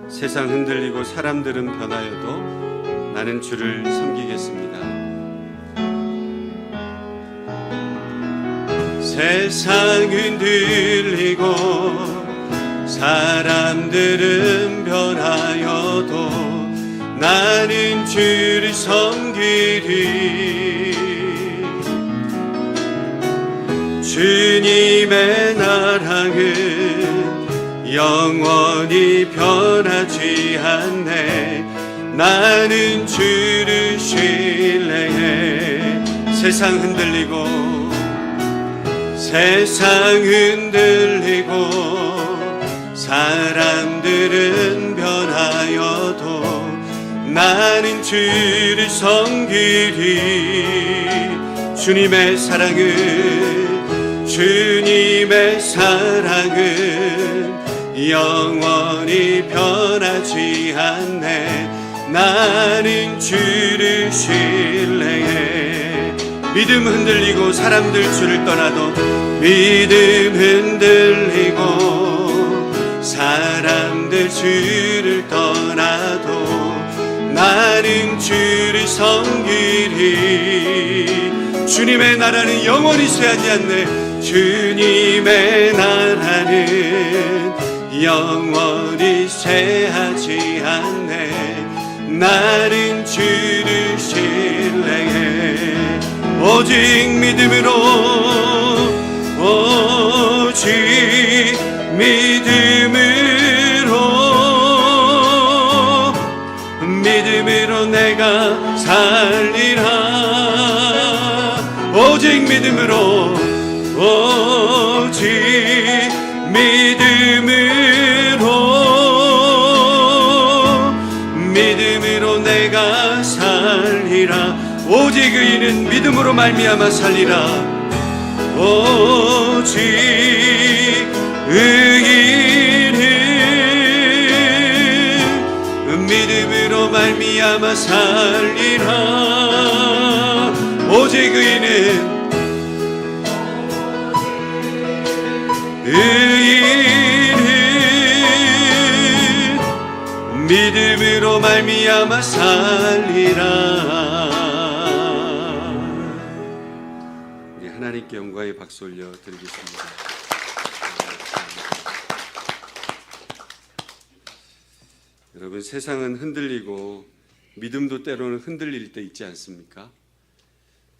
세상 흔들리고 사람들은 변하여도 나는 주를 섬기겠습니다. 세상 흔들리고 사람들은 변하여도 나는 주를 섬기리. 주님의 나라는 영원히 변하지 않네. 나는 주를 신뢰해. 세상 흔들리고 사람들은 변하여도 나는 주를 섬기리. 주님의 사랑은 영원히 변하지 않네. 나는 주를 신뢰해. 믿음 흔들리고 사람들 주를 떠나도, 믿음 흔들리고 사람들 주를 떠나도 나는 주를 섬기리. 주님의 나라는 영원히 쇠하지 않네. 주님의 나라는 영원히 쇠하지 않네. 나는 주를 신뢰해. 오직 믿음으로 내가 살리라. 오직 믿음으로 내가 살리라. 오직 의인은 믿음으로 말미암아 살리라. 오직 의인은 믿음으로 말미암아 살리라. 오직 의인은 믿음으로 말미암아 살리라. 우리 하나님께 영광의 박수 올려 드리겠습니다. 여러분, 세상은 흔들리고 믿음도 때로는 흔들릴 때 있지 않습니까?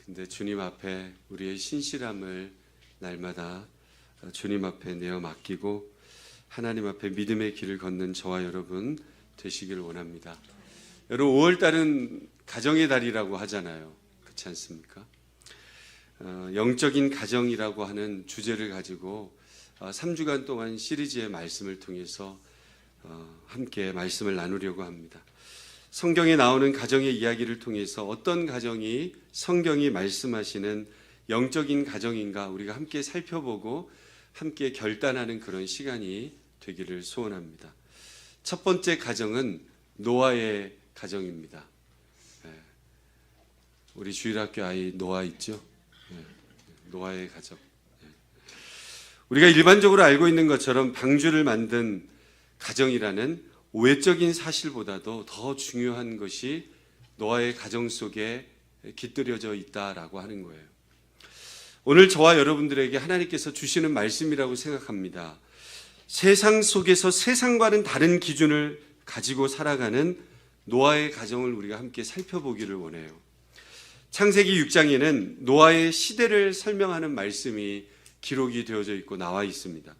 근데 주님 앞에 우리의 신실함을 날마다 주님 앞에 내어 맡기고 하나님 앞에 믿음의 길을 걷는 저와 여러분 되시길 원합니다. 여러분, 5월달은 가정의 달이라고 하잖아요. 그렇지 않습니까? 영적인 가정이라고 하는 주제를 가지고 3주간 동안 시리즈의 말씀을 통해서 함께 말씀을 나누려고 합니다. 성경에 나오는 가정의 이야기를 통해서 어떤 가정이 성경이 말씀하시는 영적인 가정인가 우리가 함께 살펴보고 함께 결단하는 그런 시간이 되기를 소원합니다. 첫 번째 가정은 노아의 가정입니다. 우리 주일학교 아이 노아 있죠? 노아의 가정. 우리가 일반적으로 알고 있는 것처럼 방주를 만든 가정이라는 외적인 사실보다도 더 중요한 것이 노아의 가정 속에 깃들여져 있다라고 하는 거예요. 오늘 저와 여러분들에게 하나님께서 주시는 말씀이라고 생각합니다. 세상 속에서 세상과는 다른 기준을 가지고 살아가는 노아의 가정을 우리가 함께 살펴보기를 원해요. 창세기 6장에는 노아의 시대를 설명하는 말씀이 기록이 되어져 있고 나와 있습니다.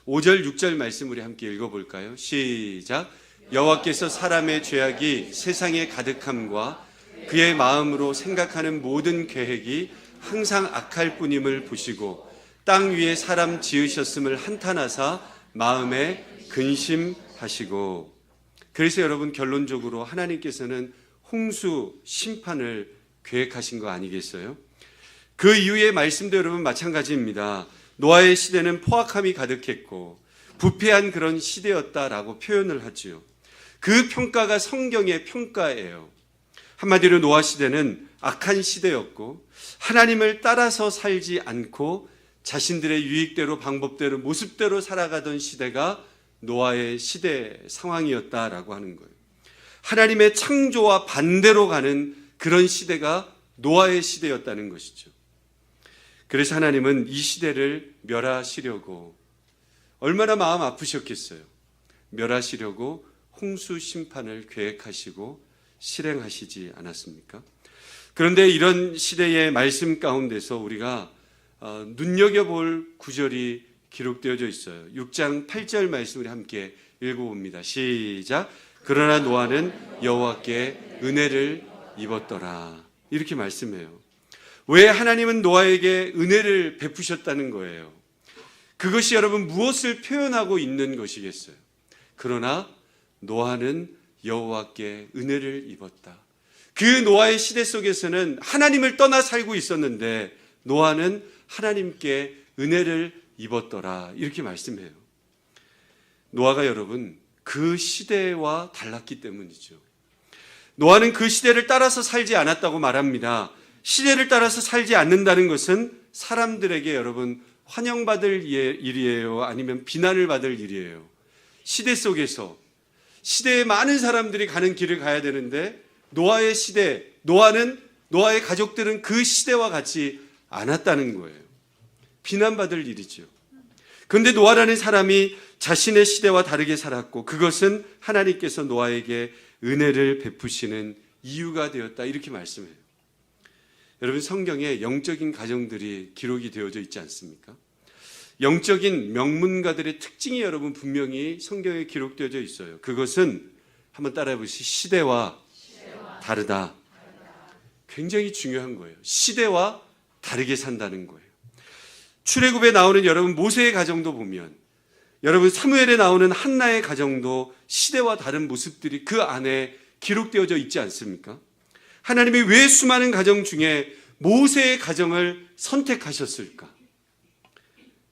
5절 6절 말씀 우리 함께 읽어볼까요? 시작. 여호와께서 사람의 죄악이 세상에 가득함과 그의 마음으로 생각하는 모든 계획이 항상 악할 뿐임을 보시고 땅 위에 사람 지으셨음을 한탄하사 마음에 근심하시고. 그래서 여러분, 결론적으로 하나님께서는 홍수 심판을 계획하신 거 아니겠어요? 그 이후의 말씀도 여러분 마찬가지입니다. 노아의 시대는 포악함이 가득했고 부패한 그런 시대였다라고 표현을 하지요. 그 평가가 성경의 평가예요. 한마디로 노아 시대는 악한 시대였고 하나님을 따라서 살지 않고 자신들의 유익대로 방법대로 모습대로 살아가던 시대가 노아의 시대 상황이었다라고 하는 거예요. 하나님의 창조와 반대로 가는 그런 시대가 노아의 시대였다는 것이죠. 그래서 하나님은 이 시대를 멸하시려고 얼마나 마음 아프셨겠어요. 멸하시려고 홍수 심판을 계획하시고 실행하시지 않았습니까? 그런데 이런 시대의 말씀 가운데서 우리가 눈여겨볼 구절이 기록되어져 있어요. 6장 8절 말씀 우리 함께 읽어봅니다. 시작. 그러나 노아는 여호와께 은혜를 입었더라. 이렇게 말씀해요. 왜 하나님은 노아에게 은혜를 베푸셨다는 거예요? 그것이 여러분 무엇을 표현하고 있는 것이겠어요? 그러나 노아는 여호와께 은혜를 입었다. 그 노아의 시대 속에서는 하나님을 떠나 살고 있었는데 노아는 하나님께 은혜를 입었더라. 이렇게 말씀해요. 노아가 여러분 그 시대와 달랐기 때문이죠. 노아는 그 시대를 따라서 살지 않았다고 말합니다. 시대를 따라서 살지 않는다는 것은 사람들에게 여러분 환영받을 일이에요? 아니면 비난을 받을 일이에요? 시대 속에서 시대에 많은 사람들이 가는 길을 가야 되는데 노아의 시대, 노아의 가족들은 그 시대와 같이 않았다는 거예요. 비난받을 일이죠. 그런데 노아라는 사람이 자신의 시대와 다르게 살았고 그것은 하나님께서 노아에게 은혜를 베푸시는 이유가 되었다. 이렇게 말씀해요. 여러분 성경에 영적인 가정들이 기록이 되어져 있지 않습니까? 영적인 명문가들의 특징이 여러분 분명히 성경에 기록되어져 있어요. 그것은 한번 따라해 보시죠. 시대와 다르다. 굉장히 중요한 거예요. 시대와 다르게 산다는 거예요. 출애굽에 나오는 여러분 모세의 가정도 보면 여러분 사무엘에 나오는 한나의 가정도 시대와 다른 모습들이 그 안에 기록되어져 있지 않습니까? 하나님이 왜 수많은 가정 중에 모세의 가정을 선택하셨을까?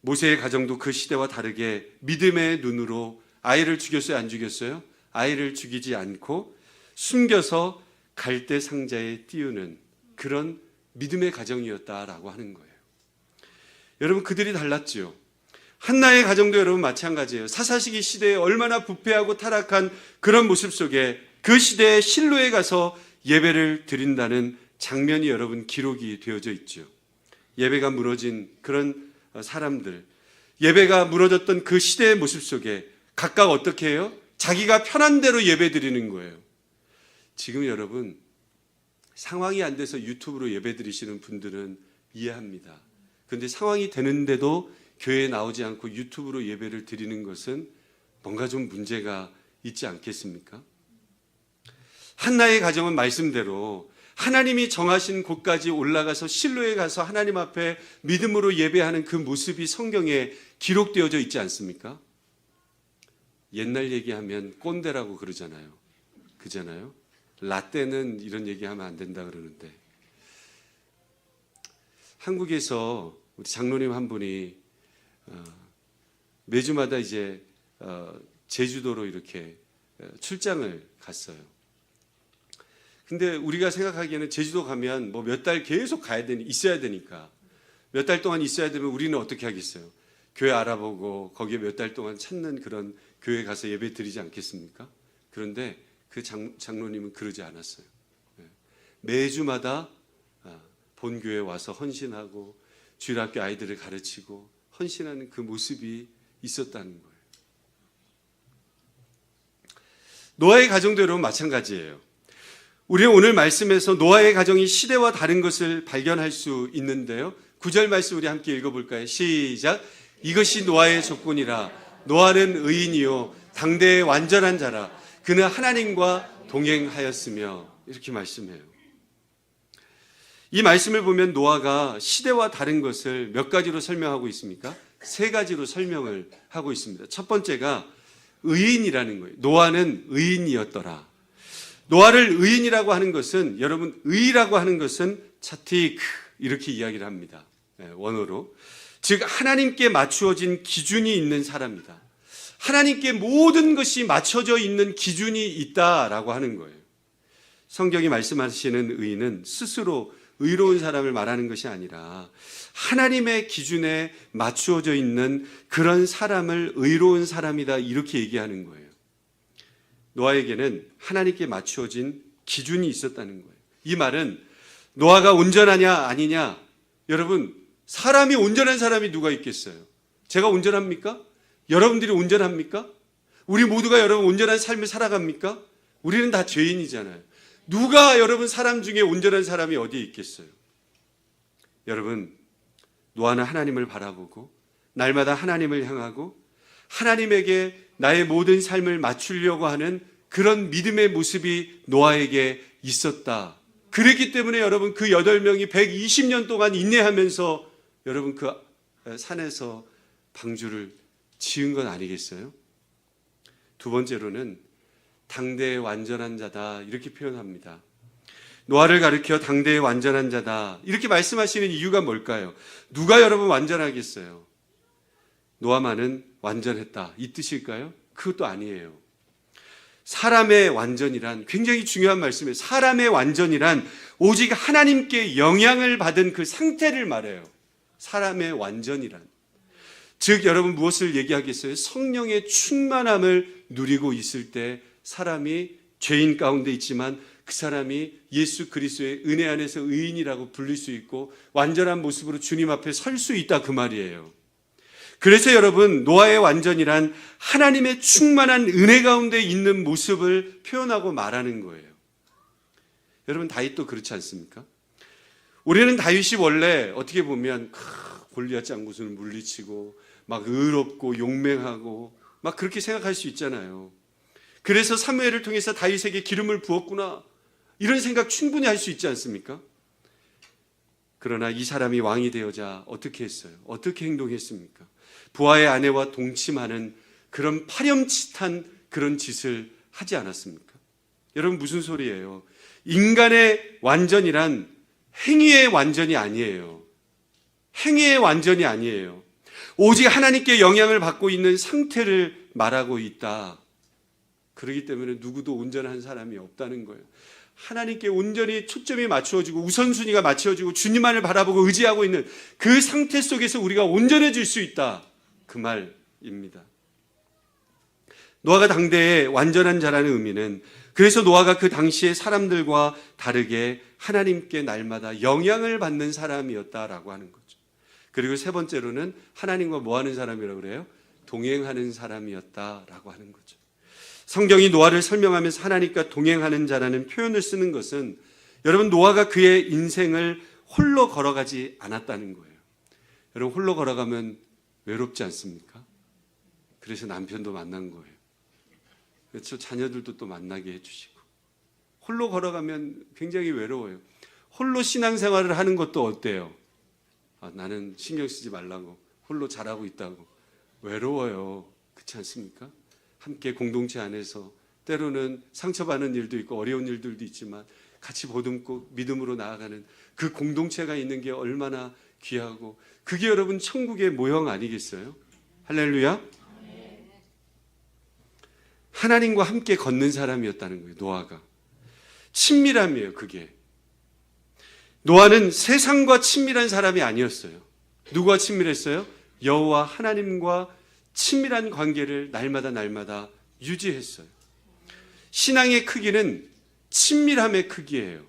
모세의 가정도 그 시대와 다르게 믿음의 눈으로 아이를 죽였어요? 안 죽였어요? 아이를 죽이지 않고 숨겨서 갈대 상자에 띄우는 그런 믿음의 가정이었다라고 하는 거예요. 여러분 그들이 달랐지요. 한나의 가정도 여러분 마찬가지예요. 사사시기 시대에 얼마나 부패하고 타락한 그런 모습 속에 그 시대의 실로에 가서 예배를 드린다는 장면이 여러분 기록이 되어져 있죠. 예배가 무너진 그런 사람들, 예배가 무너졌던 그 시대의 모습 속에 각각 어떻게 해요? 자기가 편한 대로 예배 드리는 거예요. 지금 여러분 상황이 안 돼서 유튜브로 예배 드리시는 분들은 이해합니다. 그런데 상황이 되는데도 교회에 나오지 않고 유튜브로 예배를 드리는 것은 뭔가 좀 문제가 있지 않겠습니까? 한나의 가정은 말씀대로 하나님이 정하신 곳까지 올라가서 실로에 가서 하나님 앞에 믿음으로 예배하는 그 모습이 성경에 기록되어져 있지 않습니까? 옛날 얘기하면 꼰대라고 그러잖아요. 그잖아요? 라떼는 이런 얘기하면 안 된다 그러는데 한국에서 우리 장로님 한 분이 매주마다 이제 제주도로 이렇게 출장을 갔어요. 근데 우리가 생각하기에는 제주도 가면 뭐 몇 달 계속 있어야 되니까 몇 달 동안 있어야 되면 우리는 어떻게 하겠어요? 교회 알아보고 거기에 몇 달 동안 찾는 그런 교회 가서 예배 드리지 않겠습니까? 그런데 그 장로님은 그러지 않았어요. 매주마다 본교회에 와서 헌신하고 주일학교 아이들을 가르치고 헌신하는 그 모습이 있었다는 거예요. 노아의 가정도 여러분 마찬가지예요. 우리는 오늘 말씀에서 노아의 가정이 시대와 다른 것을 발견할 수 있는데요. 9절 말씀 우리 함께 읽어볼까요? 시작. 이것이 노아의 조건이라. 노아는 의인이요 당대의 완전한 자라. 그는 하나님과 동행하였으며. 이렇게 말씀해요. 이 말씀을 보면 노아가 시대와 다른 것을 몇 가지로 설명하고 있습니까? 세 가지로 설명을 하고 있습니다. 첫 번째가 의인이라는 거예요. 노아는 의인이었더라. 노아를 의인이라고 하는 것은 여러분 의라고 하는 것은 차티크 이렇게 이야기를 합니다. 원어로. 즉 하나님께 맞추어진 기준이 있는 사람이다. 하나님께 모든 것이 맞춰져 있는 기준이 있다라고 하는 거예요. 성경이 말씀하시는 의인은 스스로 의로운 사람을 말하는 것이 아니라 하나님의 기준에 맞추어져 있는 그런 사람을 의로운 사람이다, 이렇게 얘기하는 거예요. 노아에게는 하나님께 맞추어진 기준이 있었다는 거예요. 이 말은 노아가 온전하냐 아니냐, 여러분, 사람이 온전한 사람이 누가 있겠어요? 제가 온전합니까? 여러분들이 온전합니까? 우리 모두가 여러분 온전한 삶을 살아갑니까? 우리는 다 죄인이잖아요. 누가 여러분 사람 중에 온전한 사람이 어디에 있겠어요? 여러분, 노아는 하나님을 바라보고 날마다 하나님을 향하고 하나님에게 나의 모든 삶을 맞추려고 하는 그런 믿음의 모습이 노아에게 있었다. 그랬기 때문에 여러분 그 8명이 120년 동안 인내하면서 여러분 그 산에서 방주를 지은 건 아니겠어요? 두 번째로는 당대의 완전한 자다, 이렇게 표현합니다. 노아를 가리켜 당대의 완전한 자다, 이렇게 말씀하시는 이유가 뭘까요? 누가 여러분 완전하겠어요? 노아만은 완전했다, 이 뜻일까요? 그것도 아니에요. 사람의 완전이란 굉장히 중요한 말씀이에요. 사람의 완전이란 오직 하나님께 영향을 받은 그 상태를 말해요. 사람의 완전이란. 즉 여러분 무엇을 얘기하겠어요? 성령의 충만함을 누리고 있을 때 사람이 죄인 가운데 있지만 그 사람이 예수 그리스도의 은혜 안에서 의인이라고 불릴 수 있고 완전한 모습으로 주님 앞에 설 수 있다, 그 말이에요. 그래서 여러분 노아의 완전이란 하나님의 충만한 은혜 가운데 있는 모습을 표현하고 말하는 거예요. 여러분 다윗도 그렇지 않습니까? 우리는 다윗이 원래 어떻게 보면 골리앗 장군을 물리치고 막 의롭고 용맹하고 막 그렇게 생각할 수 있잖아요. 그래서 사무엘을 통해서 다윗에게 기름을 부었구나, 이런 생각 충분히 할 수 있지 않습니까? 그러나 이 사람이 왕이 되어자 어떻게 했어요? 어떻게 행동했습니까? 부하의 아내와 동침하는 그런 파렴치한 그런 짓을 하지 않았습니까? 여러분 무슨 소리예요? 인간의 완전이란 행위의 완전이 아니에요. 행위의 완전이 아니에요. 오직 하나님께 영향을 받고 있는 상태를 말하고 있다. 그렇기 때문에 누구도 온전한 사람이 없다는 거예요. 하나님께 온전히 초점이 맞추어지고 우선순위가 맞추어지고 주님만을 바라보고 의지하고 있는 그 상태 속에서 우리가 온전해질 수 있다, 그 말입니다. 노아가 당대의 완전한 자라는 의미는 그래서 노아가 그 당시의 사람들과 다르게 하나님께 날마다 영향을 받는 사람이었다라고 하는 거죠. 그리고 세 번째로는 하나님과 뭐 하는 사람이라고 그래요? 동행하는 사람이었다라고 하는 거죠. 성경이 노아를 설명하면서 하나님과 동행하는 자라는 표현을 쓰는 것은 여러분 노아가 그의 인생을 홀로 걸어가지 않았다는 거예요. 여러분 홀로 걸어가면 외롭지 않습니까? 그래서 남편도 만난 거예요. 그렇죠? 자녀들도 또 만나게 해주시고. 홀로 걸어가면 굉장히 외로워요. 홀로 신앙생활을 하는 것도 어때요? 나는 신경 쓰지 말라고, 홀로 잘하고 있다고. 외로워요. 그렇지 않습니까? 함께 공동체 안에서 때로는 상처받는 일도 있고 어려운 일들도 있지만 같이 보듬고 믿음으로 나아가는 그 공동체가 있는 게 얼마나 귀하고, 그게 여러분 천국의 모형 아니겠어요? 할렐루야. 하나님과 함께 걷는 사람이었다는 거예요. 노아가 친밀함이에요. 그게 노아는 세상과 친밀한 사람이 아니었어요. 누구와 친밀했어요? 여호와 하나님과 친밀한 관계를 날마다 유지했어요. 신앙의 크기는 친밀함의 크기예요.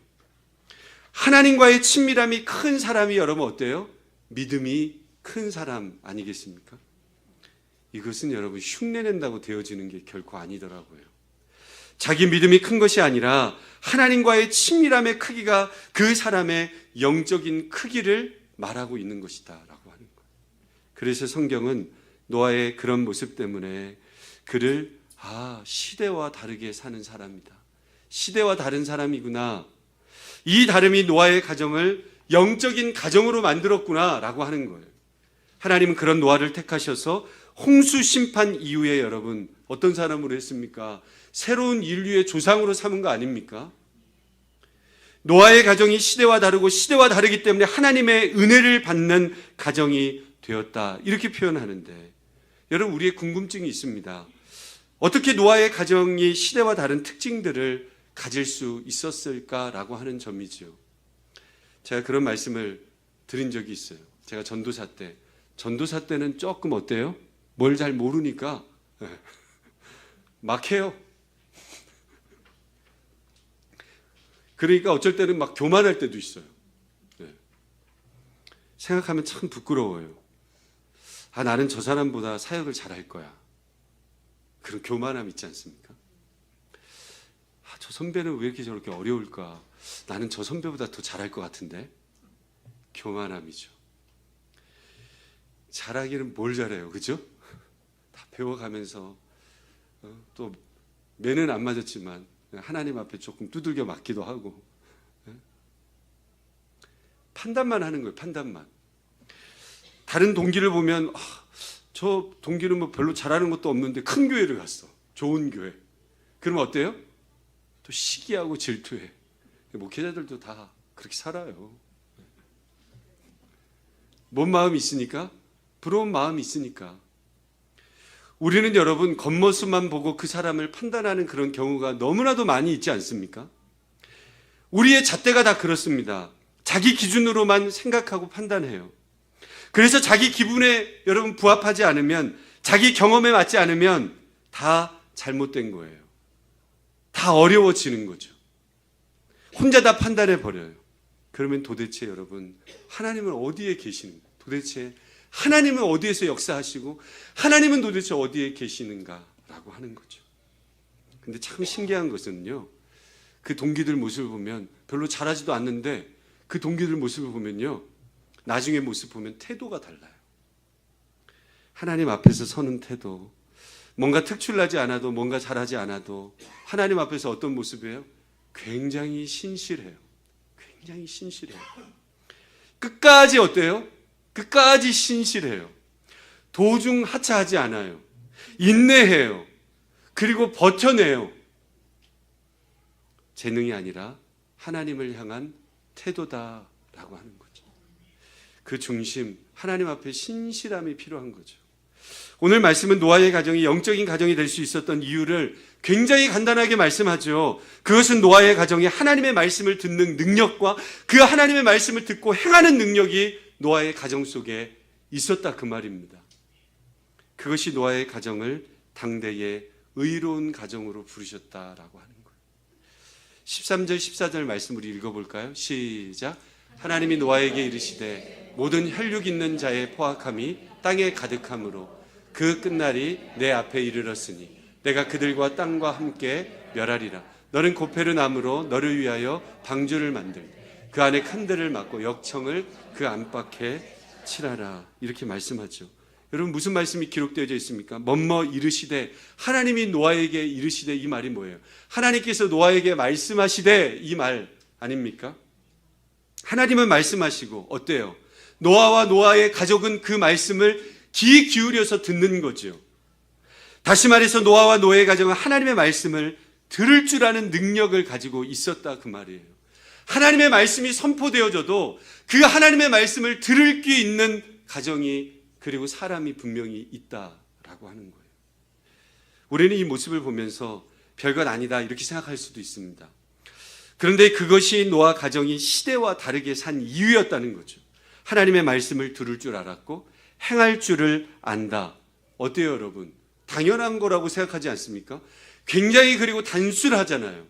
하나님과의 친밀함이 큰 사람이 여러분 어때요? 믿음이 큰 사람 아니겠습니까? 이것은 여러분 흉내낸다고 되어지는 게 결코 아니더라고요. 자기 믿음이 큰 것이 아니라 하나님과의 친밀함의 크기가 그 사람의 영적인 크기를 말하고 있는 것이다 라고 하는 거예요. 그래서 성경은 노아의 그런 모습 때문에 그를 시대와 다르게 사는 사람이다, 시대와 다른 사람이구나, 이 다름이 노아의 가정을 영적인 가정으로 만들었구나 라고 하는 거예요. 하나님은 그런 노아를 택하셔서 홍수 심판 이후에 여러분 어떤 사람으로 했습니까? 새로운 인류의 조상으로 삼은 거 아닙니까? 노아의 가정이 시대와 다르고 시대와 다르기 때문에 하나님의 은혜를 받는 가정이 되었다, 이렇게 표현하는데 여러분 우리의 궁금증이 있습니다. 어떻게 노아의 가정이 시대와 다른 특징들을 가질 수 있었을까라고 하는 점이죠. 제가 그런 말씀을 드린 적이 있어요. 제가 전도사 때는 조금 어때요? 뭘 잘 모르니까 막 해요. 그러니까 어쩔 때는 막 교만할 때도 있어요. 생각하면 참 부끄러워요. 나는 저 사람보다 사역을 잘할 거야. 그런 교만함 있지 않습니까? 저 선배는 왜 이렇게 저렇게 어려울까? 나는 저 선배보다 더 잘할 것 같은데. 교만함이죠. 잘하기는 뭘 잘해요, 그죠? 다 배워가면서 또 매는 안 맞았지만 하나님 앞에 조금 두들겨 맞기도 하고 판단만 하는 거예요. 판단만. 다른 동기를 보면 저 동기는 뭐 별로 잘하는 것도 없는데 큰 교회를 갔어. 좋은 교회. 그러면 어때요? 또 시기하고 질투해. 목회자들도 다 그렇게 살아요. 뭔 마음이 있으니까? 부러운 마음이 있으니까. 우리는 여러분 겉모습만 보고 그 사람을 판단하는 그런 경우가 너무나도 많이 있지 않습니까? 우리의 잣대가 다 그렇습니다. 자기 기준으로만 생각하고 판단해요. 그래서 자기 기분에 여러분 부합하지 않으면, 자기 경험에 맞지 않으면 다 잘못된 거예요. 다 어려워지는 거죠. 혼자 다 판단해 버려요. 그러면 도대체 여러분 하나님은 어디에 계시는가? 도대체 하나님은 어디에서 역사하시고 하나님은 도대체 어디에 계시는가라고 하는 거죠. 근데 참 신기한 것은요, 그 동기들 모습을 보면 별로 잘하지도 않는데 그 동기들 모습을 보면요, 나중에 모습 보면 태도가 달라요. 하나님 앞에서 서는 태도, 뭔가 특출나지 않아도, 뭔가 잘하지 않아도 하나님 앞에서 어떤 모습이에요? 굉장히 신실해요. 굉장히 신실해요. 끝까지 어때요? 끝까지 신실해요. 도중 하차하지 않아요. 인내해요. 그리고 버텨내요. 재능이 아니라 하나님을 향한 태도다라고 하는 거죠. 그 중심, 하나님 앞에 신실함이 필요한 거죠. 오늘 말씀은 노아의 가정이 영적인 가정이 될 수 있었던 이유를 굉장히 간단하게 말씀하죠. 그것은 노아의 가정이 하나님의 말씀을 듣는 능력과 그 하나님의 말씀을 듣고 행하는 능력이 노아의 가정 속에 있었다, 그 말입니다. 그것이 노아의 가정을 당대의 의로운 가정으로 부르셨다라고 하는 거예요. 13절 14절 말씀 우리 읽어볼까요? 시작. 하나님이 노아에게 이르시되 모든 혈육 있는 자의 포악함이 땅에 가득함으로 그 끝날이 내 앞에 이르렀으니 내가 그들과 땅과 함께 멸하리라. 너는 고페르 나무로 너를 위하여 방주를 만들되 그 안에 큰 들을 막고 역청을 그 안팎에 칠하라. 이렇게 말씀하죠. 여러분 무슨 말씀이 기록되어져 있습니까? 뭐뭐 이르시되, 하나님이 노아에게 이르시되, 이 말이 뭐예요? 하나님께서 노아에게 말씀하시되, 이 말 아닙니까? 하나님은 말씀하시고 어때요? 노아와 노아의 가족은 그 말씀을 귀 기울여서 듣는 거죠. 다시 말해서 노아와 노아의 가정은 하나님의 말씀을 들을 줄 아는 능력을 가지고 있었다, 그 말이에요. 하나님의 말씀이 선포되어져도 그 하나님의 말씀을 들을 귀 있는 가정이, 그리고 사람이 분명히 있다라고 하는 거예요. 우리는 이 모습을 보면서 별것 아니다 이렇게 생각할 수도 있습니다. 그런데 그것이 노아 가정이 시대와 다르게 산 이유였다는 거죠. 하나님의 말씀을 들을 줄 알았고 행할 줄을 안다. 어때요, 여러분? 당연한 거라고 생각하지 않습니까? 굉장히 그리고 단순하잖아요.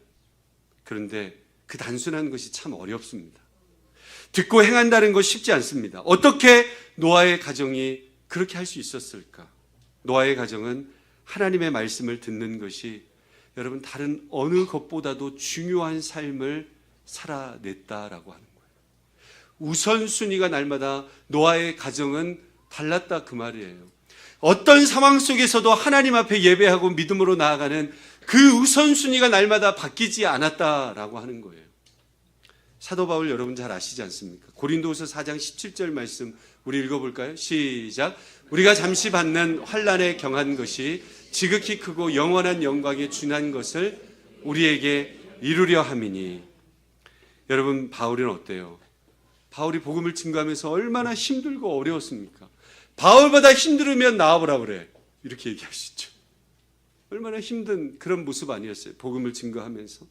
그런데 그 단순한 것이 참 어렵습니다. 듣고 행한다는 것 쉽지 않습니다. 어떻게 노아의 가정이 그렇게 할 수 있었을까? 노아의 가정은 하나님의 말씀을 듣는 것이 여러분 다른 어느 것보다도 중요한 삶을 살아냈다라고 하는 거예요. 우선순위가 날마다 노아의 가정은 달랐다, 그 말이에요. 어떤 상황 속에서도 하나님 앞에 예배하고 믿음으로 나아가는 그 우선순위가 날마다 바뀌지 않았다라고 하는 거예요. 사도 바울 여러분 잘 아시지 않습니까? 고린도후서 4장 17절 말씀 우리 읽어볼까요? 시작. 우리가 잠시 받는 환난에 경한 것이 지극히 크고 영원한 영광에 준한 것을 우리에게 이루려 함이니. 여러분 바울은 어때요? 바울이 복음을 증거하면서 얼마나 힘들고 어려웠습니까? 바울보다 힘들으면 나와보라 그래, 이렇게 얘기하시죠. 얼마나 힘든 그런 모습 아니었어요? 복음을 증거하면서.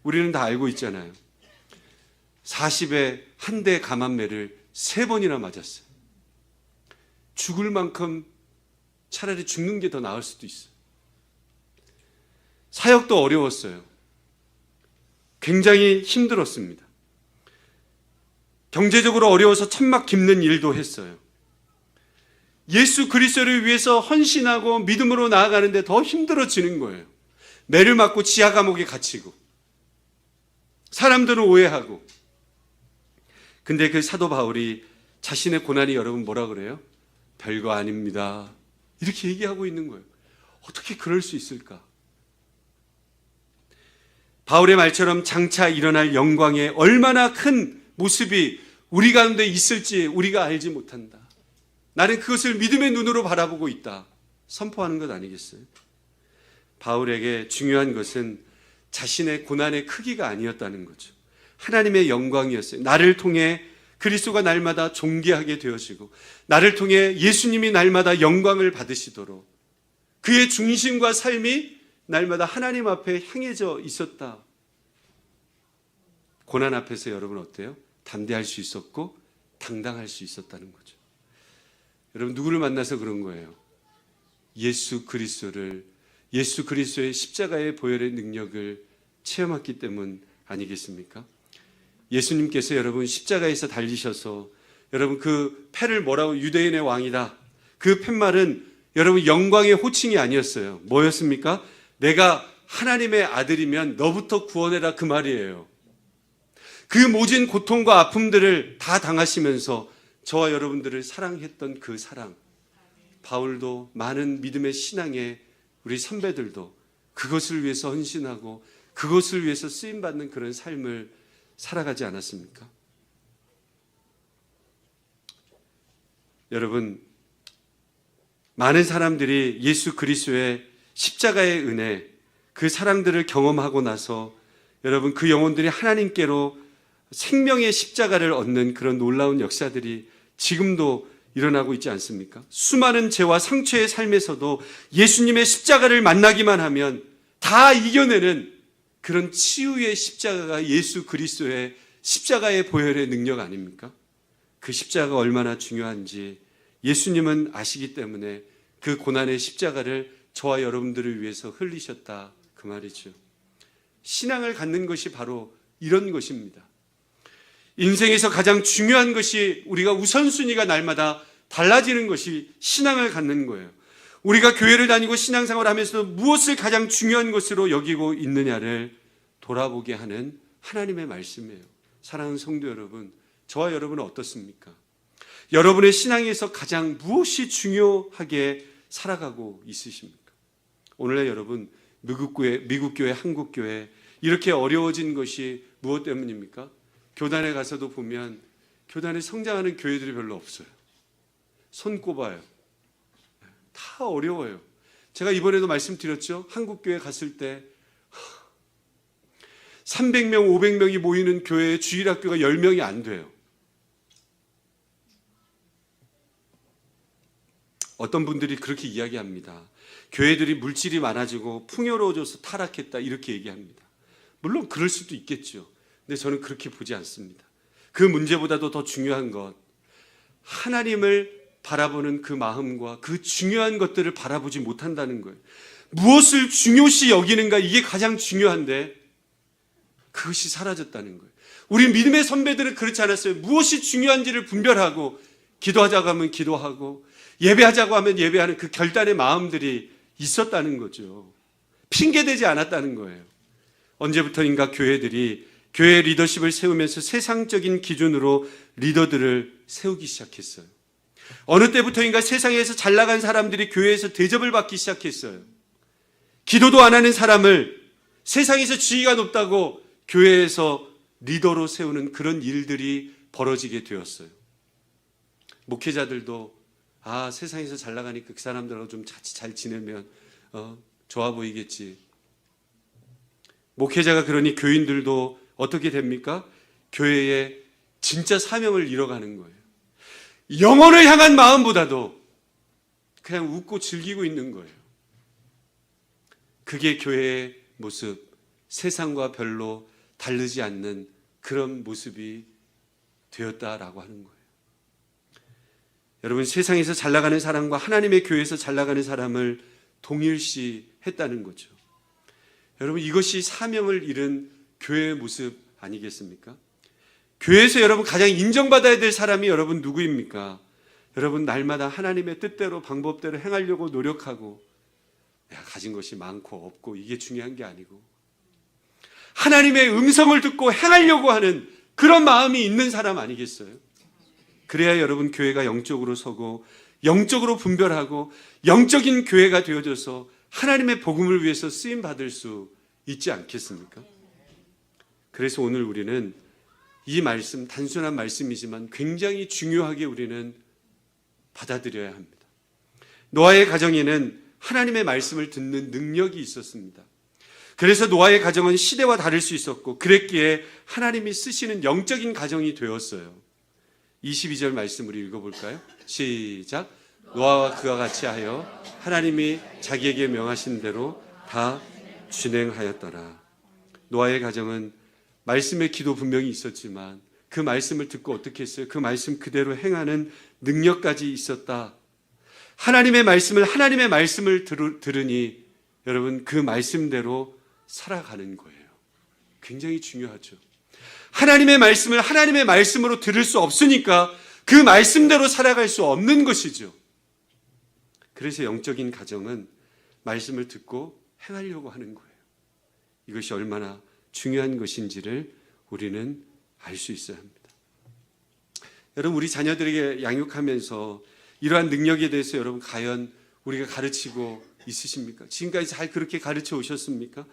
우리는 다 알고 있잖아요. 40에 한 대 감한매를 3번이나 맞았어요. 죽을 만큼 차라리 죽는 게 더 나을 수도 있어요. 사역도 어려웠어요. 굉장히 힘들었습니다. 경제적으로 어려워서 천막 깁는 일도 했어요. 예수 그리스도를 위해서 헌신하고 믿음으로 나아가는데 더 힘들어지는 거예요. 매를 맞고 지하 감옥에 갇히고 사람들은 오해하고. 근데 그 사도 바울이 자신의 고난이 여러분 뭐라 그래요? 별거 아닙니다. 이렇게 얘기하고 있는 거예요. 어떻게 그럴 수 있을까? 바울의 말처럼 장차 일어날 영광의 얼마나 큰 모습이 우리 가운데 있을지 우리가 알지 못한다. 나는 그것을 믿음의 눈으로 바라보고 있다. 선포하는 것 아니겠어요? 바울에게 중요한 것은 자신의 고난의 크기가 아니었다는 거죠. 하나님의 영광이었어요. 나를 통해 그리스도가 날마다 존귀하게 되어지고 나를 통해 예수님이 날마다 영광을 받으시도록 그의 중심과 삶이 날마다 하나님 앞에 향해져 있었다. 고난 앞에서 여러분 어때요? 담대할 수 있었고 당당할 수 있었다는 거죠. 여러분 누구를 만나서 그런 거예요? 예수 그리스도의 십자가의 보혈의 능력을 체험했기 때문 아니겠습니까? 예수님께서 여러분 십자가에서 달리셔서 여러분 그 패를 뭐라고 유대인의 왕이다. 그 팻말은 여러분 영광의 호칭이 아니었어요. 뭐였습니까? 내가 하나님의 아들이면 너부터 구원해라 그 말이에요. 그 모진 고통과 아픔들을 다 당하시면서 저와 여러분들을 사랑했던 그 사랑. 바울도 많은 믿음의 신앙의 우리 선배들도 그것을 위해서 헌신하고 그것을 위해서 쓰임받는 그런 삶을 살아가지 않았습니까? 여러분, 많은 사람들이 예수 그리스도의 십자가의 은혜, 그 사랑들을 경험하고 나서 여러분 그 영혼들이 하나님께로 생명의 십자가를 얻는 그런 놀라운 역사들이 지금도 일어나고 있지 않습니까? 수많은 죄와 상처의 삶에서도 예수님의 십자가를 만나기만 하면 다 이겨내는 그런 치유의 십자가가 예수 그리스도의 십자가의 보혈의 능력 아닙니까? 그 십자가가 얼마나 중요한지 예수님은 아시기 때문에 그 고난의 십자가를 저와 여러분들을 위해서 흘리셨다 그 말이죠. 신앙을 갖는 것이 바로 이런 것입니다. 인생에서 가장 중요한 것이 우리가 우선순위가 날마다 달라지는 것이 신앙을 갖는 거예요. 우리가 교회를 다니고 신앙생활을 하면서도 무엇을 가장 중요한 것으로 여기고 있느냐를 돌아보게 하는 하나님의 말씀이에요. 사랑하는 성도 여러분, 저와 여러분은 어떻습니까? 여러분의 신앙에서 가장 무엇이 중요하게 살아가고 있으십니까? 오늘날 여러분 미국 교회, 한국 교회 이렇게 어려워진 것이 무엇 때문입니까? 교단에 가서도 보면 교단에 성장하는 교회들이 별로 없어요. 손꼽아요. 다 어려워요. 제가 이번에도 말씀드렸죠. 한국교회 갔을 때 300명, 500명이 모이는 교회에 주일학교가 10명이 안 돼요. 어떤 분들이 그렇게 이야기합니다. 교회들이 물질이 많아지고 풍요로워져서 타락했다 이렇게 얘기합니다. 물론 그럴 수도 있겠죠. 근데 저는 그렇게 보지 않습니다. 그 문제보다도 더 중요한 것, 하나님을 바라보는 그 마음과 그 중요한 것들을 바라보지 못한다는 거예요. 무엇을 중요시 여기는가 이게 가장 중요한데 그것이 사라졌다는 거예요. 우리 믿음의 선배들은 그렇지 않았어요. 무엇이 중요한지를 분별하고 기도하자고 하면 기도하고 예배하자고 하면 예배하는 그 결단의 마음들이 있었다는 거죠. 핑계대지 않았다는 거예요. 언제부터인가 교회들이 교회 리더십을 세우면서 세상적인 기준으로 리더들을 세우기 시작했어요. 어느 때부터인가 세상에서 잘 나간 사람들이 교회에서 대접을 받기 시작했어요. 기도도 안 하는 사람을 세상에서 지위가 높다고 교회에서 리더로 세우는 그런 일들이 벌어지게 되었어요. 목회자들도 세상에서 잘 나가니까 그 사람들하고 좀 같이 잘 지내면 좋아 보이겠지. 목회자가 그러니 교인들도 어떻게 됩니까? 교회의 진짜 사명을 잃어가는 거예요. 영혼을 향한 마음보다도 그냥 웃고 즐기고 있는 거예요. 그게 교회의 모습, 세상과 별로 다르지 않는 그런 모습이 되었다라고 하는 거예요. 여러분, 세상에서 잘 나가는 사람과 하나님의 교회에서 잘 나가는 사람을 동일시했다는 거죠. 여러분, 이것이 사명을 이룬 교회의 모습 아니겠습니까? 교회에서 여러분 가장 인정받아야 될 사람이 여러분 누구입니까? 여러분, 날마다 하나님의 뜻대로 방법대로 행하려고 노력하고, 내가 가진 것이 많고 없고 이게 중요한 게 아니고, 하나님의 음성을 듣고 행하려고 하는 그런 마음이 있는 사람 아니겠어요? 그래야 여러분 교회가 영적으로 서고 영적으로 분별하고 영적인 교회가 되어져서 하나님의 복음을 위해서 쓰임 받을 수 있지 않겠습니까? 그래서 오늘 우리는 이 말씀, 단순한 말씀이지만 굉장히 중요하게 우리는 받아들여야 합니다. 노아의 가정에는 하나님의 말씀을 듣는 능력이 있었습니다. 그래서 노아의 가정은 시대와 다를 수 있었고, 그랬기에 하나님이 쓰시는 영적인 가정이 되었어요. 22절 말씀을 읽어볼까요? 시작. 노아와 그와 같이 하여 하나님이 자기에게 명하신 대로 다 준행하였더라. 노아의 가정은 말씀의 기도 분명히 있었지만 그 말씀을 듣고 어떻게 했어요? 그 말씀 그대로 행하는 능력까지 있었다. 하나님의 말씀을 들으니 여러분 그 말씀대로 살아가는 거예요. 굉장히 중요하죠. 하나님의 말씀을 하나님의 말씀으로 들을 수 없으니까 그 말씀대로 살아갈 수 없는 것이죠. 그래서 영적인 가정은 말씀을 듣고 행하려고 하는 거예요. 이것이 얼마나 중요한 것인지를 우리는 알 수 있어야 합니다. 여러분, 우리 자녀들에게 양육하면서 이러한 능력에 대해서 여러분 과연 우리가 가르치고 있으십니까? 지금까지 잘 그렇게 가르쳐 오셨습니까?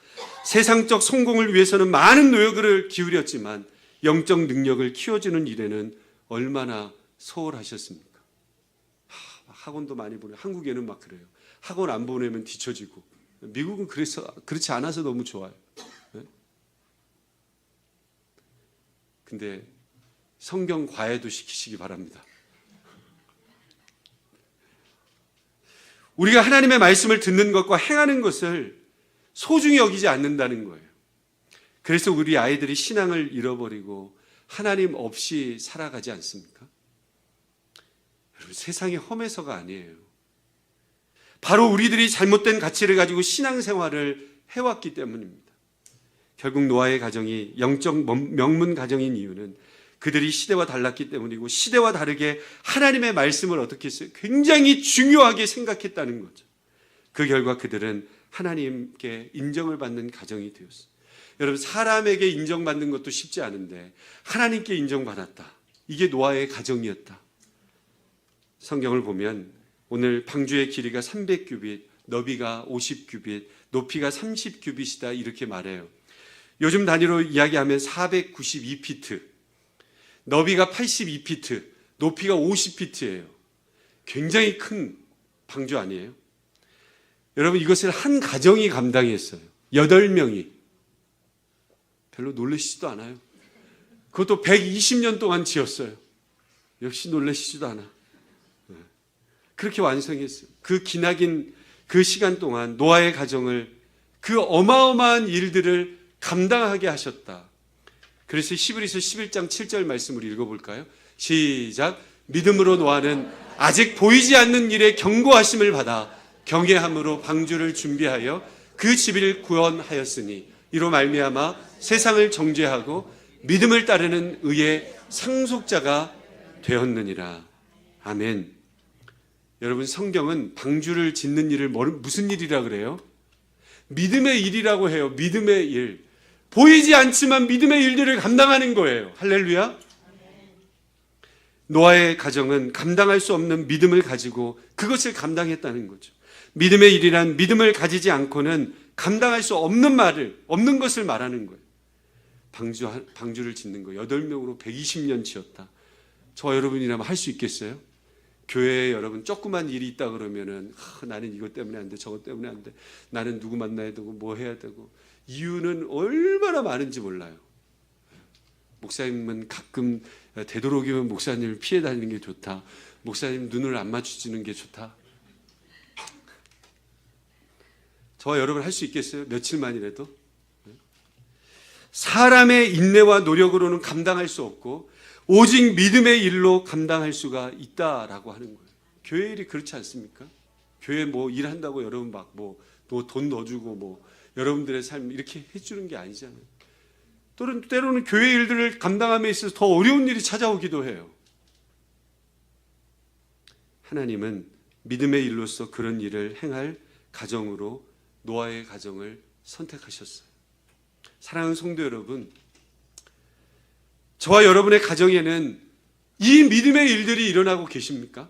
세상적 성공을 위해서는 많은 노력을 기울였지만 영적 능력을 키워주는 일에는 얼마나 소홀하셨습니까? 학원도 많이 보내요. 한국에는 막 그래요. 학원 안 보내면 뒤처지고. 미국은 그렇지 않아서 너무 좋아요. 네? 근데 성경 과외도 시키시기 바랍니다. 우리가 하나님의 말씀을 듣는 것과 행하는 것을 소중히 여기지 않는다는 거예요. 그래서 우리 아이들이 신앙을 잃어버리고 하나님 없이 살아가지 않습니까? 여러분, 세상이 험해서가 아니에요. 바로 우리들이 잘못된 가치를 가지고 신앙생활을 해왔기 때문입니다. 결국 노아의 가정이 영적 명문 가정인 이유는 그들이 시대와 달랐기 때문이고, 시대와 다르게 하나님의 말씀을 어떻게 했어요? 굉장히 중요하게 생각했다는 거죠. 그 결과 그들은 하나님께 인정을 받는 가정이 되었어요. 여러분, 사람에게 인정받는 것도 쉽지 않은데 하나님께 인정받았다. 이게 노아의 가정이었다. 성경을 보면 오늘 방주의 길이가 300규빗, 너비가 50규빗, 높이가 30규빗이다 이렇게 말해요. 요즘 단위로 이야기하면 492피트, 너비가 82피트, 높이가 50피트예요. 굉장히 큰 방주 아니에요? 여러분, 이것을 한 가정이 감당했어요. 8명이. 별로 놀라시지도 않아요. 그것도 120년 동안 지었어요. 역시 놀라시지도 않아. 그렇게 완성했어요. 그 기나긴 그 시간 동안 노아의 가정을, 그 어마어마한 일들을 감당하게 하셨다. 그래서 히브리서 11장 7절 말씀을 읽어볼까요? 시작. 믿음으로 노아는 아직 보이지 않는 일에 경고하심을 받아 경외함으로 방주를 준비하여 그 집을 구원하였으니 이로 말미암아 세상을 정죄하고 믿음을 따르는 의의 상속자가 되었느니라. 아멘. 여러분, 성경은 방주를 짓는 일을 무슨 일이라 그래요? 믿음의 일이라고 해요. 믿음의 일. 보이지 않지만 믿음의 일들을 감당하는 거예요. 할렐루야. 노아의 가정은 감당할 수 없는 믿음을 가지고 그것을 감당했다는 거죠. 믿음의 일이란 믿음을 가지지 않고는 감당할 수 없는 것을 말하는 거예요. 방주를 짓는 거 8명으로 120년 지었다. 저와 여러분이라면 할 수 있겠어요? 교회에 여러분 조그만 일이 있다 그러면은 나는 이것 때문에 안 돼, 저것 때문에 안 돼, 나는 누구 만나야 되고 뭐 해야 되고, 이유는 얼마나 많은지 몰라요. 목사님은 가끔 되도록이면 목사님을 피해 다니는 게 좋다, 목사님 눈을 안 맞추지는 게 좋다. 저와 여러분 할 수 있겠어요? 며칠만이라도? 사람의 인내와 노력으로는 감당할 수 없고 오직 믿음의 일로 감당할 수가 있다라고 하는 거예요. 교회 일이 그렇지 않습니까? 교회 뭐 일한다고 여러분 막 뭐 돈 넣어주고 뭐 여러분들의 삶 이렇게 해주는 게 아니잖아요. 때로는 교회 일들을 감당함에 있어서 더 어려운 일이 찾아오기도 해요. 하나님은 믿음의 일로서 그런 일을 행할 가정으로 노아의 가정을 선택하셨어요. 사랑하는 성도 여러분, 저와 여러분의 가정에는 이 믿음의 일들이 일어나고 계십니까?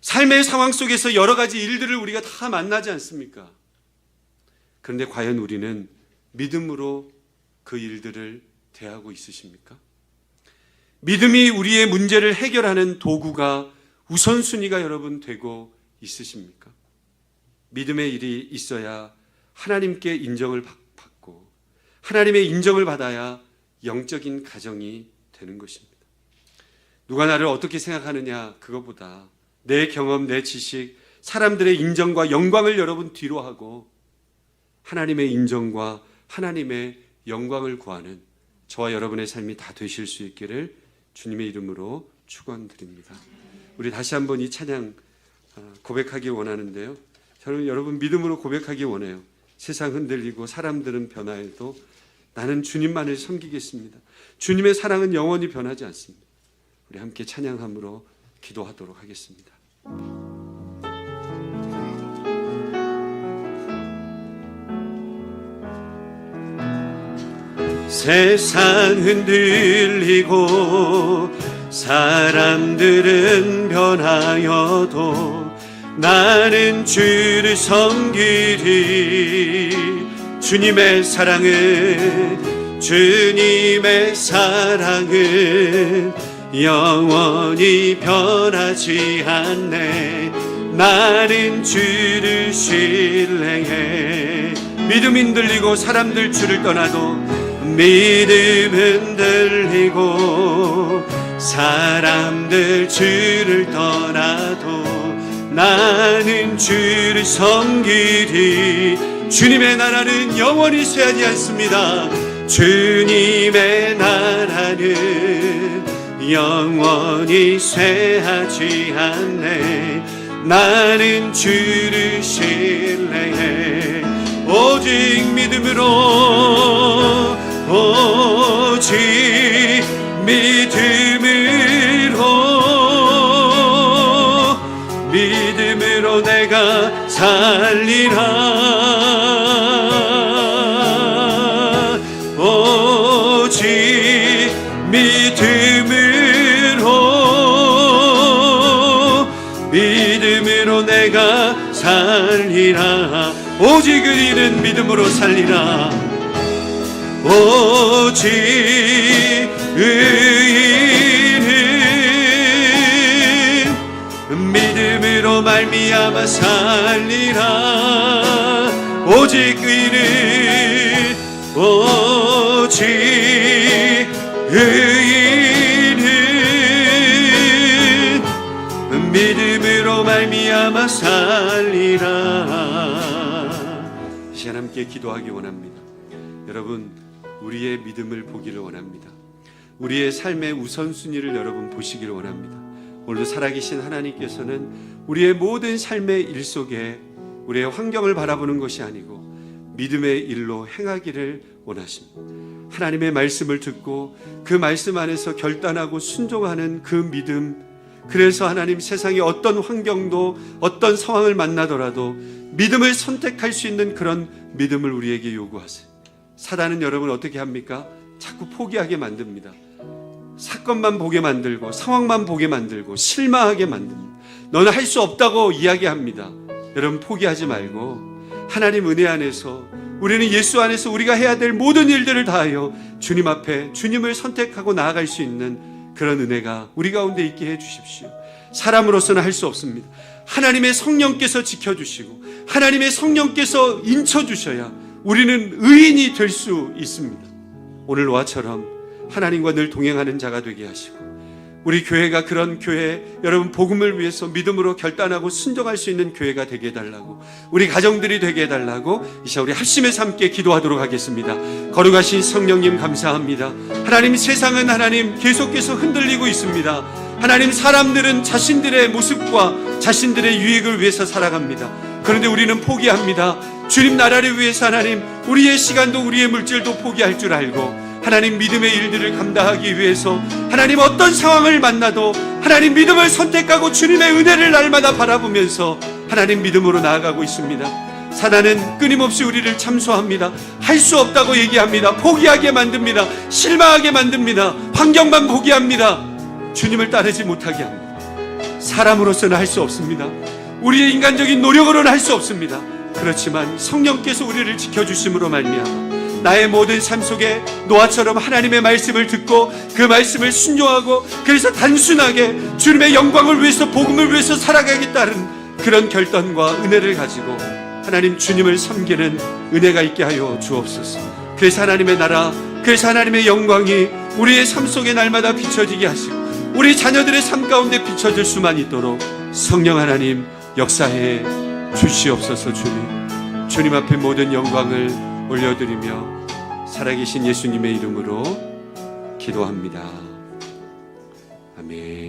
삶의 상황 속에서 여러 가지 일들을 우리가 다 만나지 않습니까? 그런데 과연 우리는 믿음으로 그 일들을 대하고 있으십니까? 믿음이 우리의 문제를 해결하는 도구가 우선순위가 여러분 되고 있으십니까? 믿음의 일이 있어야 하나님께 인정을 받고 하나님의 인정을 받아야 영적인 가정이 되는 것입니다. 누가 나를 어떻게 생각하느냐 그것보다 내 경험, 내 지식, 사람들의 인정과 영광을 여러분 뒤로 하고 하나님의 인정과 하나님의 영광을 구하는 저와 여러분의 삶이 다 되실 수 있기를 주님의 이름으로 축원드립니다. 우리 다시 한번 이 찬양 고백하기 원하는데요. 저는 여러분 믿음으로 고백하기 원해요. 세상 흔들리고 사람들은 변화해도 나는 주님만을 섬기겠습니다. 주님의 사랑은 영원히 변하지 않습니다. 우리 함께 찬양함으로 기도하도록 하겠습니다. 세상 흔들리고 사람들은 변하여도 나는 주를 섬기리. 주님의 사랑은 영원히 변하지 않네. 나는 주를 신뢰해. 믿음 흔들리고 사람들 주를 떠나도 믿음 흔들리고 사람들 주를 떠나도 나는 주를 섬기리. 주님의 나라는 영원히 쇠하지 않습니다. 주님의 나라는 영원히 쇠하지 않네. 나는 주를 신뢰해. 오직 믿음으로 믿음으로 내가 살리라. 오직 믿음으로 내가 살리라. 오직 의인은 믿음으로 살리라. 오직 의인은 믿음으로 말미암아 살리라. 오직 의인은 오직 의인은 믿음으로 말미암아 살리라. 이 시간 함께 기도하기 원합니다. 여러분, 우리의 믿음을 보기를 원합니다. 우리의 삶의 우선순위를 여러분 보시기를 원합니다. 오늘도 살아계신 하나님께서는 우리의 모든 삶의 일 속에 우리의 환경을 바라보는 것이 아니고 믿음의 일로 행하기를 원하십니다. 하나님의 말씀을 듣고 그 말씀 안에서 결단하고 순종하는 그 믿음, 그래서 하나님 세상의 어떤 환경도 어떤 상황을 만나더라도 믿음을 선택할 수 있는 그런 믿음을 우리에게 요구하세요. 사단은 여러분 어떻게 합니까? 자꾸 포기하게 만듭니다. 사건만 보게 만들고 상황만 보게 만들고 실망하게 만듭니다. 너는 할 수 없다고 이야기합니다. 여러분 포기하지 말고 하나님 은혜 안에서 우리는 예수 안에서 우리가 해야 될 모든 일들을 다하여 주님 앞에 주님을 선택하고 나아갈 수 있는 그런 은혜가 우리 가운데 있게 해주십시오. 사람으로서는 할 수 없습니다. 하나님의 성령께서 지켜주시고 하나님의 성령께서 인쳐주셔야 우리는 의인이 될 수 있습니다. 오늘 노아처럼 하나님과 늘 동행하는 자가 되게 하시고 우리 교회가 그런 교회, 여러분 복음을 위해서 믿음으로 결단하고 순종할 수 있는 교회가 되게 해달라고, 우리 가정들이 되게 해달라고 이 시간 우리 합심해서 함께 기도하도록 하겠습니다. 거룩하신 성령님 감사합니다. 하나님, 세상은 하나님 계속해서 흔들리고 있습니다. 하나님, 사람들은 자신들의 모습과 자신들의 유익을 위해서 살아갑니다. 그런데 우리는 포기합니다. 주님 나라를 위해서 하나님, 우리의 시간도 우리의 물질도 포기할 줄 알고 하나님, 믿음의 일들을 감당하기 위해서 하나님, 어떤 상황을 만나도 하나님 믿음을 선택하고 주님의 은혜를 날마다 바라보면서 하나님 믿음으로 나아가고 있습니다. 사단은 끊임없이 우리를 참소합니다. 할 수 없다고 얘기합니다. 포기하게 만듭니다. 실망하게 만듭니다. 환경만 포기합니다. 주님을 따르지 못하게 합니다. 사람으로서는 할 수 없습니다. 우리의 인간적인 노력으로는 할 수 없습니다. 그렇지만 성령께서 우리를 지켜주심으로 말미암아 나의 모든 삶 속에 노아처럼 하나님의 말씀을 듣고 그 말씀을 순종하고, 그래서 단순하게 주님의 영광을 위해서, 복음을 위해서 살아가겠다는 그런 결단과 은혜를 가지고 하나님 주님을 섬기는 은혜가 있게 하여 주옵소서. 그래서 하나님의 나라, 그래서 하나님의 영광이 우리의 삶 속에 날마다 비춰지게 하시고 우리 자녀들의 삶 가운데 비춰질 수만 있도록 성령 하나님 역사해 주시옵소서. 주님 앞에 모든 영광을 올려드리며 살아계신 예수님의 이름으로 기도합니다. 아멘.